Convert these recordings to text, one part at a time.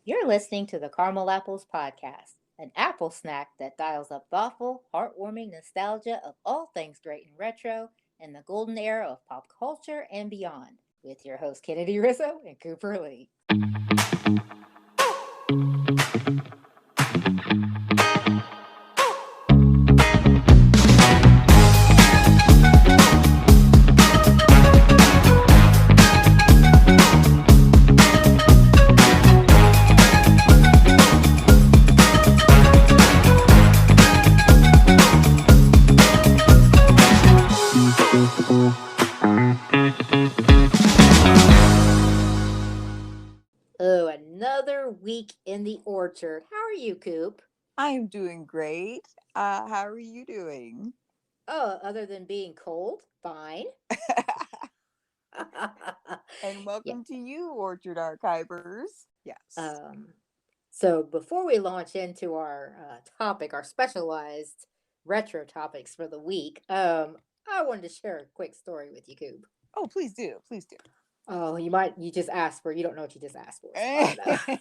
You're listening to the Caramel Apples Podcast, an apple snack that dials up thoughtful, heartwarming nostalgia of all things great and retro in the golden era of pop culture and beyond, with your hosts Kennedy Rizzo and Cooper Lee. Oh, another week in the orchard. How are you, Coop? I am doing great. How are you doing? Oh, other than being cold, fine. And Yeah. welcome to you, Orchard Archivers. Yes. Um, so before we launch into our topic, our specialized retro topics for the week, I wanted to share a quick story with you, Coop. Oh, please do. Please do. Oh, you just asked for, you don't know what you just asked for, so I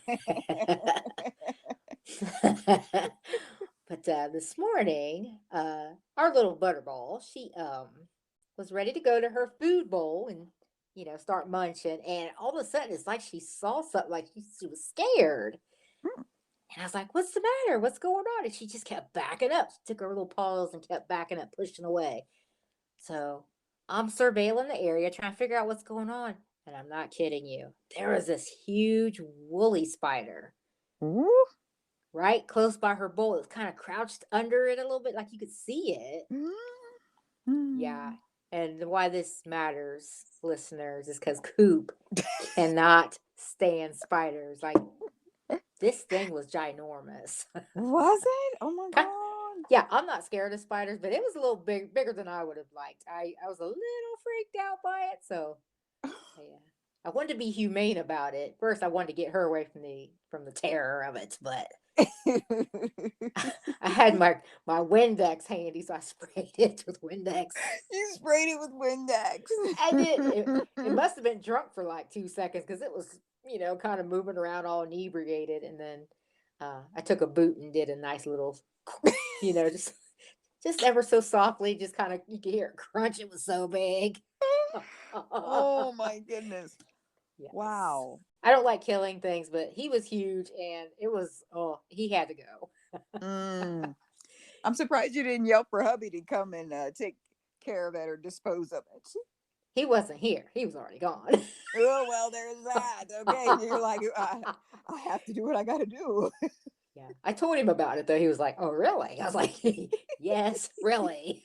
don't know. But this morning, our little butterball, she was ready to go to her food bowl and start munching, and all of a sudden it's like she saw something, like she was scared. Hmm. And I was like, "What's the matter? What's going on?" And she just kept backing up. She took her little paws and kept backing up, pushing away. So I'm surveilling the area, trying to figure out what's going on. And I'm not kidding you. There was this huge woolly spider Ooh. right close by her bowl. It was kind of crouched under it a little bit, like you could see it. Yeah. Mm. And why this matters, listeners, is because Coop cannot stand spiders. Like, this thing was ginormous. Was it? Oh my Ki- God. yeah, I'm not scared of spiders, but it was a little bigger than I would have liked. I was a little freaked out by it, so yeah. I wanted to be humane about it. First, I wanted to get her away from the terror of it, but I had my Windex handy, so I sprayed it with Windex. You sprayed it with Windex. I did. It must have been drunk for like 2 seconds because it was, kind of moving around all inebriated. And then I took a boot and did a nice little, just ever so softly, just kind of, you could hear it crunch. It was so big. Oh my goodness. Yes. Wow. I don't like killing things, but he was huge and it was, oh, he had to go. Mm. I'm surprised you didn't yell for hubby to come and take care of it or dispose of it. He wasn't here. He was already gone. Oh, well, there's that. Okay. You're like, I have to do what I got to do. Yeah. I told him about it though. He was like, "Oh, really?" I was like, "Yes, really."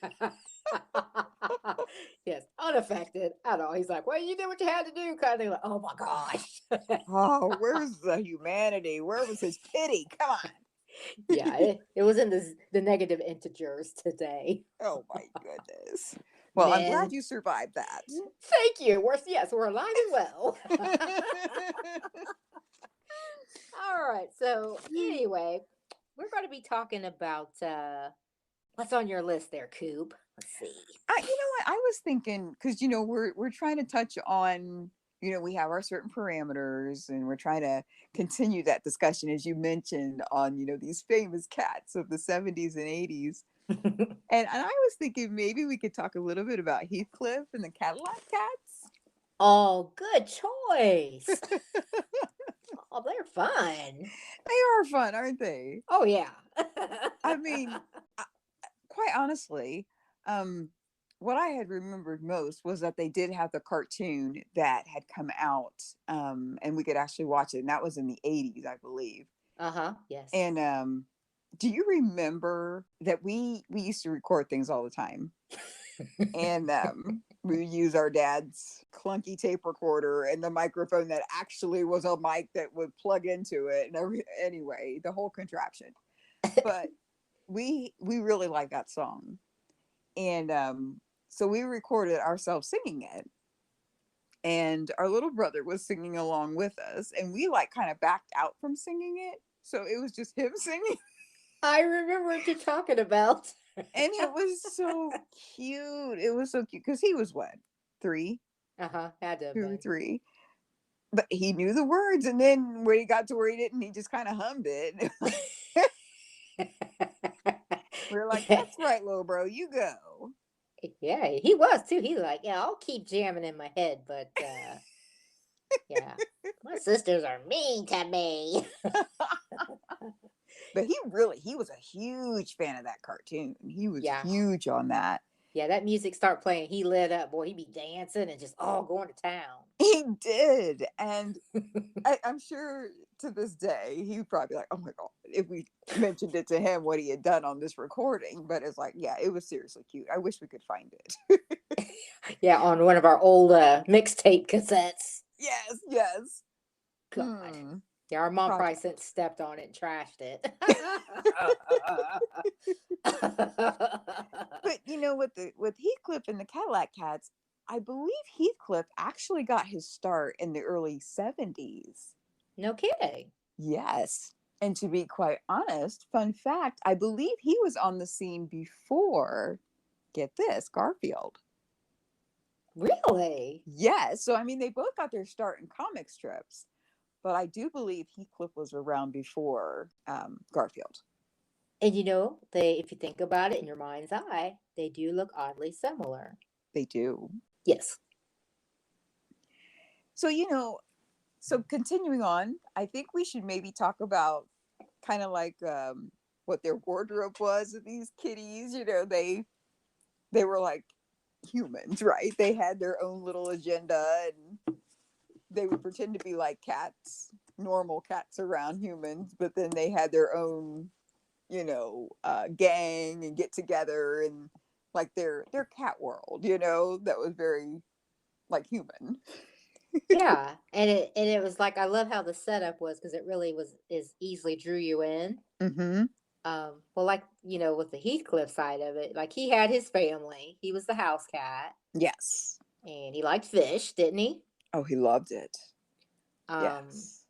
Yes, unaffected at all. He's like, "Well, you did what you had to do," kind of thing. Like, oh my gosh. Oh, where's the humanity? Where was his pity? Come on. Yeah, it was in the negative integers today. Oh, my goodness. Well, I'm glad Man, you survived that. thank you. We're alive and well. All right. So anyway, we're going to be talking about what's on your list there, Coop. Let's see. You know what? I was thinking because we're trying to touch on we have our certain parameters and we're trying to continue that discussion as you mentioned on these famous cats of the 70s and 80s. And I was thinking maybe we could talk a little bit about Heathcliff and the Cadillac Cats. Oh, good choice. Oh, they're fun. They are fun, aren't they? Oh, yeah. I mean, quite honestly, um, what I had remembered most was that they did have the cartoon that had come out, and we could actually watch it, and that was in the 80s, I believe. Uh-huh. Yes. And do you remember that we used to record things all the time? And we would use our dad's clunky tape recorder and the microphone that actually was a mic that would plug into it, and anyway, the whole contraption. But we really like that song, and so we recorded ourselves singing it, and our little brother was singing along with us, and we like kind of backed out from singing it, so it was just him singing. I remember what you're talking about. And it was so cute. It was so cute because he was what, three, Uh-huh. Had to have two or been. three, But he knew the words, and then when he got to where he didn't, he just kind of hummed it. We were like, "That's right, little bro, you go." Yeah, he was too. He's like, yeah, I'll keep jamming in my head, but yeah, my sisters are mean to me. But he was a huge fan of that cartoon. He was Yeah, huge on that. yeah, that music start playing, he lit up. Boy, he be dancing and just all going to town. He did, and I'm sure to this day he'd probably be like, "Oh my god!" if we mentioned it to him what he had done on this recording. But it's like, yeah, it was seriously cute. I wish we could find it. Yeah, on one of our old mixtape cassettes. Yes, yes. God. Hmm. Yeah, our mom probably Project. stepped on it and trashed it. But you know, with Heathcliff and the Cadillac Cats, I believe Heathcliff actually got his start in the early 70s. No kidding. Yes. And to be quite honest, fun fact, I believe he was on the scene before, get this, Garfield. Really? Yes. So, I mean, they both got their start in comic strips, but I do believe Heathcliff was around before Garfield. And you know, they if you think about it in your mind's eye, they do look oddly similar. They do. Yes. So, so continuing on, I think we should maybe talk about kind of like what their wardrobe was of these kitties. They were like humans, right? They had their own little agenda, and they would pretend to be like cats, normal cats around humans, but then they had their own, gang and get together and like their cat world, that was very like human. Yeah. And it was like I love how the setup was because it really was is easily drew you in. Mm-hmm. Well, like, with the Heathcliff side of it, like he had his family. He was the house cat Yes. and he liked fish, didn't he? Oh, he loved it. Um, Yes.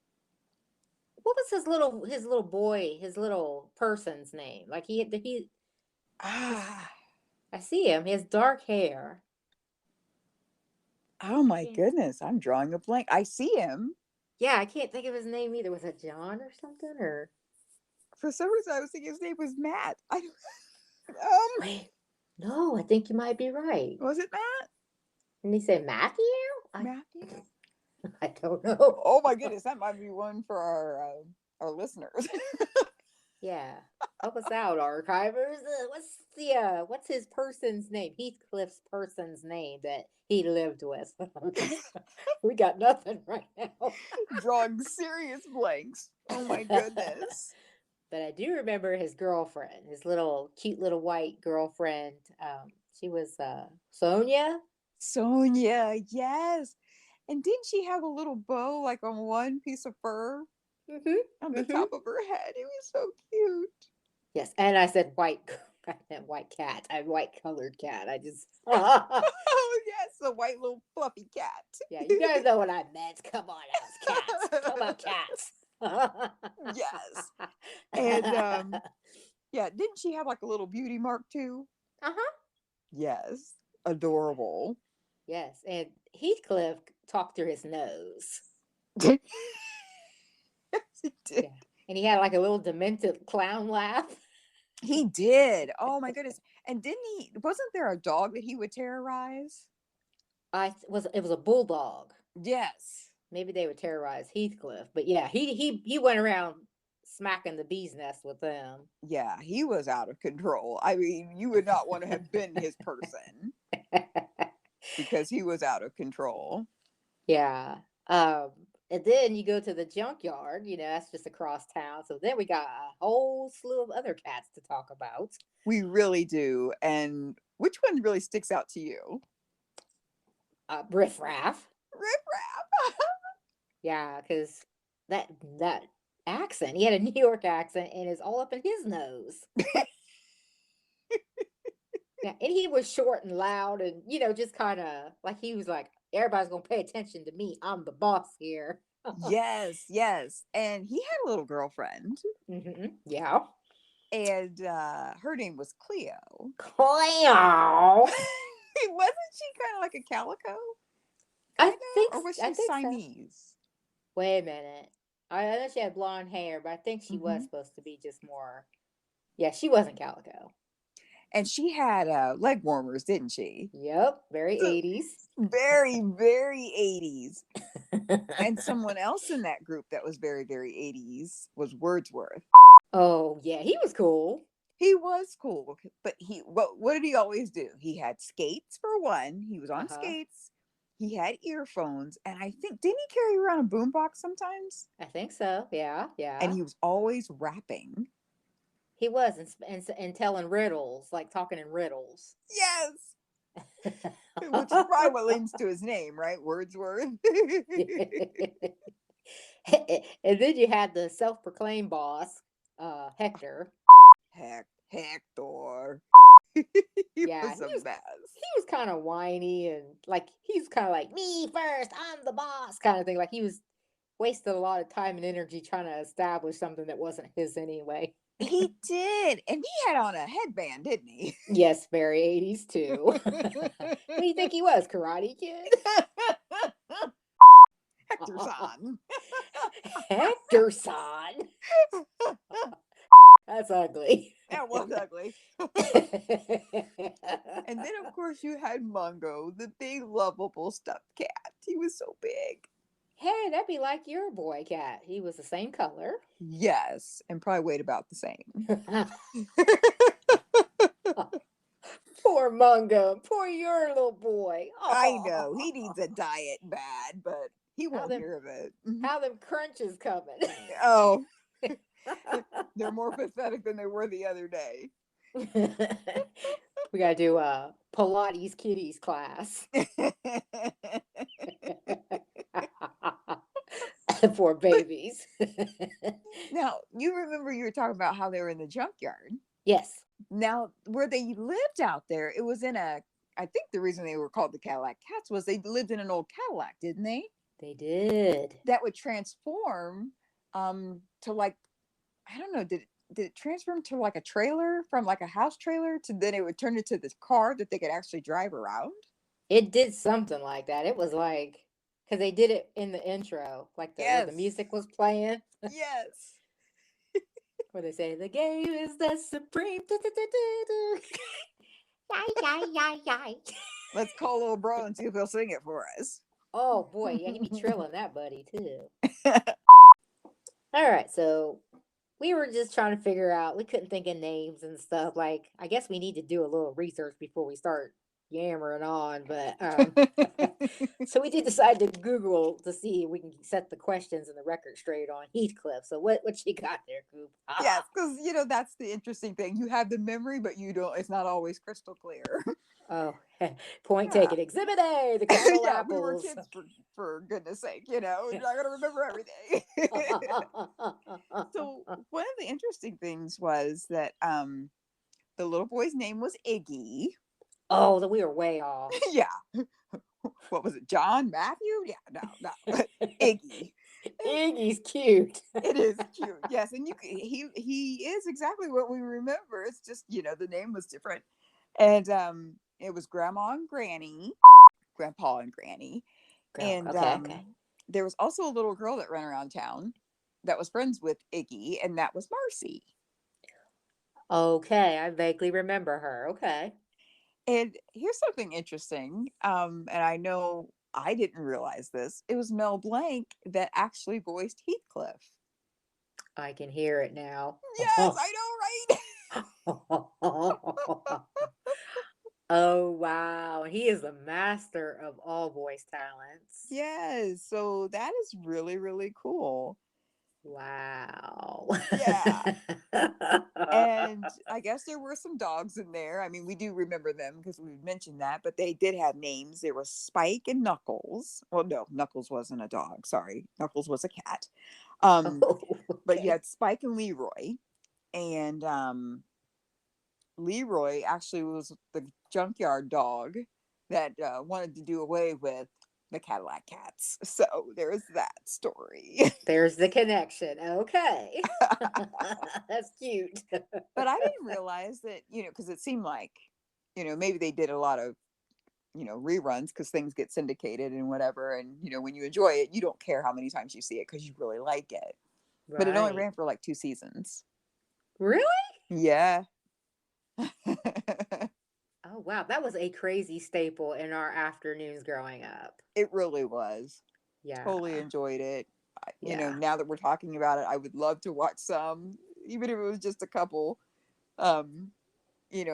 what was his little boy, his little person's name? Like his, Ah. I see him, he has dark hair. Oh I my can't, goodness, I'm drawing a blank. I see him. yeah, I can't think of his name either. Was it John or something? Or For some reason, I was thinking his name was Matt. I don't, wait, no, I think you might be right. was it Matt? And he said Matthew? I Matthew? I don't know. Oh my goodness, that might be one for our listeners. Yeah. Help us out, archivers. What's his person's name? Heathcliff's person's name that he lived with. We got nothing right now. Drawing serious blanks. Oh my goodness. But I do remember his girlfriend, his little cute little white girlfriend. She was Sonia. Sonia, yes. And didn't she have a little bow like on one piece of fur on the Mm-hmm. top of her head? It was so cute. Yes, and I said white. I meant white cat. I white colored cat. I just. Oh yes, the white little fluffy cat. Yeah, you guys know what I meant. Come on, us cats. Come on, cats. Yes. And yeah, didn't she have like a little beauty mark too? Uh-huh. Yes. Adorable. Yes, and Heathcliff talked through his nose. Yes, he did. Yeah, and he had like a little demented clown laugh. He did. Oh my goodness. And wasn't there a dog that he would terrorize? It was a bulldog. Yes. Maybe they would terrorize Heathcliff, but yeah, he went around smacking the bee's nest with them. Yeah, he was out of control. I mean, you would not want to have been his person because he was out of control. Yeah. And then you go to the junkyard, that's just across town. So then we got a whole slew of other cats to talk about. We really do. And which one really sticks out to you? Riff Raff. Riff Raff. Yeah, because that accent, he had a New York accent and it's all up in his nose. Yeah, and he was short and loud and, just kind of like he was like, everybody's going to pay attention to me. I'm the boss here. Yes, yes. And he had a little girlfriend. Yeah. And her name was Cleo. Cleo. Wasn't she kind of like a calico? I think Or was I she think so. Siamese? Wait a minute. I know she had blonde hair, but I think she was Hmm. supposed to be just more. Yeah, she wasn't Calico. And she had leg warmers, didn't she? Yep, very So 80s. very, very 80s. And someone else in that group that was very, very 80s was Wordsworth. Oh, yeah, he was cool. He was cool, but what did he always do? He had skates for one. He was Uh on huh. skates. He had earphones, and I think didn't he carry around a boombox sometimes? I think so. Yeah, And yeah. he was always rapping. He was and telling riddles, like talking in riddles. Yes, which is probably what lends to his name, right? Wordsworth. And then you had the self-proclaimed boss, Hector. Hector. He Yeah, was a mess. he was kind of whiny and like he's kind of like me first, I'm the boss kind of thing. Like he was wasted a lot of time and energy trying to establish something that wasn't his anyway. He did, and he had on a headband, didn't he? Yes, very 80s too. Who do you think he was, Karate Kid? Hector San. Hector San. That's ugly. That was ugly. And then, of course, you had Mungo, the big, lovable stuffed cat. He was so big. Hey, that'd be like your boy cat. He was the same color. Yes, and probably weighed about the same. Poor Mungo. Poor your little boy. I know Oh, he needs a diet bad, but he how won't them hear of it. Mhm. how them crunches coming. Oh, they're more pathetic than they were the other day. We gotta do a Pilates kitties class for babies. Now, you remember you were talking about how they were in the junkyard. Yes, Now, where they lived out there, it was in a, I think the reason they were called the Cadillac Cats was they lived in an old Cadillac, didn't they? they did. That would transform to like, I don't know, did it transform to like a trailer from like a house trailer to then it would turn into this car that they could actually drive around? It did something like that. It was like because they did it in the intro, like the where the Yes. music was playing, Yes. where they say the game is the supreme. Yay, yay, yay, yay. Let's call little bro and see if he'll sing it for us. Oh boy, yeah, he be trilling that buddy too. All right, so we were just trying to figure out. We couldn't think of names and stuff. Like, I guess we need to do a little research before we start yammering on. But so we did decide to Google to see if we can set the questions and the record straight on Heathcliff. So what you got there, Coop? Yes, because that's the interesting thing. You have the memory, but you don't. It's not always crystal clear. Oh, point Yeah, taken. Exhibit A: the caramel yeah. We were apples. kids for goodness sake. You're not gonna remember everything. So one of the interesting things was that the little boy's name was Iggy. Oh, that we were way off. Yeah. What was it? John Matthew? Yeah, no. Iggy. Iggy's cute. It is cute. Yes, and he is exactly what we remember. It's just, the name was different. And it was Grandma and Granny, Grandpa and Granny. And Okay, okay. there was also a little girl that ran around town that was friends with Iggy, and that was Marcy. Okay, I vaguely remember her. Okay. And here's something interesting. And I know I didn't realize this. It was Mel Blanc that actually voiced Heathcliff. I can hear it now. Yes, I know, Oh, wow. He is the master of all voice talents. yes. So that is really, really cool. Wow. Yeah. And I guess there were some dogs in there. I mean, we do remember them because we mentioned that, but they did have names. There was Spike and Knuckles. Well, no, Knuckles wasn't a dog. Sorry. Knuckles was a cat. Oh, But you okay. had Spike and Leroy. And Leroy actually was the junkyard dog that wanted to do away with the Cadillac Cats. So there's that story. There's the connection. Okay. That's cute. But I didn't realize that, because it seemed like, maybe they did a lot of reruns because things get syndicated and whatever. And, when you enjoy it, you don't care how many times you see it because you really like it. But it only Right. ran for like 2 seasons. Really? Yeah. Oh, wow. That was a crazy staple in our afternoons growing up. It really was. Yeah. Totally enjoyed it. Yeah. Now that we're talking about it, I would love to watch some, even if it was just a couple, a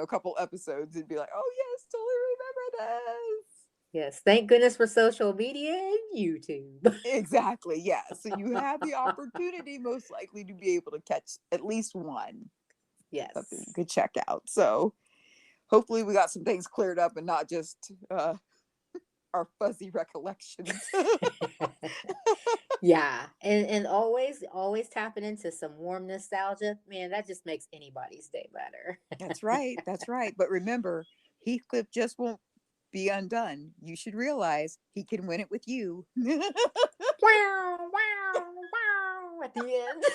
couple episodes and be like, oh, yes, totally remember this. Yes. Thank goodness for social media and YouTube. Exactly. Yeah. So you have the opportunity, most likely, to be able to catch at least one, something you Yes. could check out. So hopefully we got some things cleared up and not just our fuzzy recollections. Yeah. And always tapping into some warm nostalgia. Man, that just makes anybody's day better. That's right. That's right. But remember, Heathcliff just won't be undone. You should realize he can win it with you. Wow, wow, wow at the end.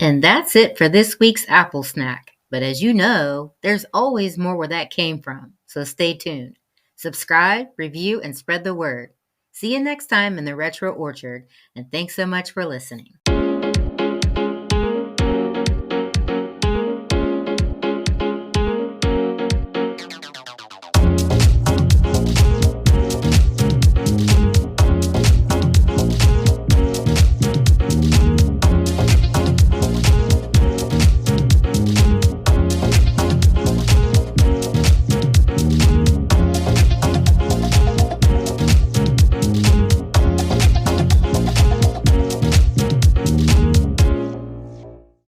And that's it for this week's Apple Snack. But as you know, there's always more where that came from. So stay tuned. Subscribe, review, and spread the word. See you next time in the Retro Orchard, and thanks so much for listening.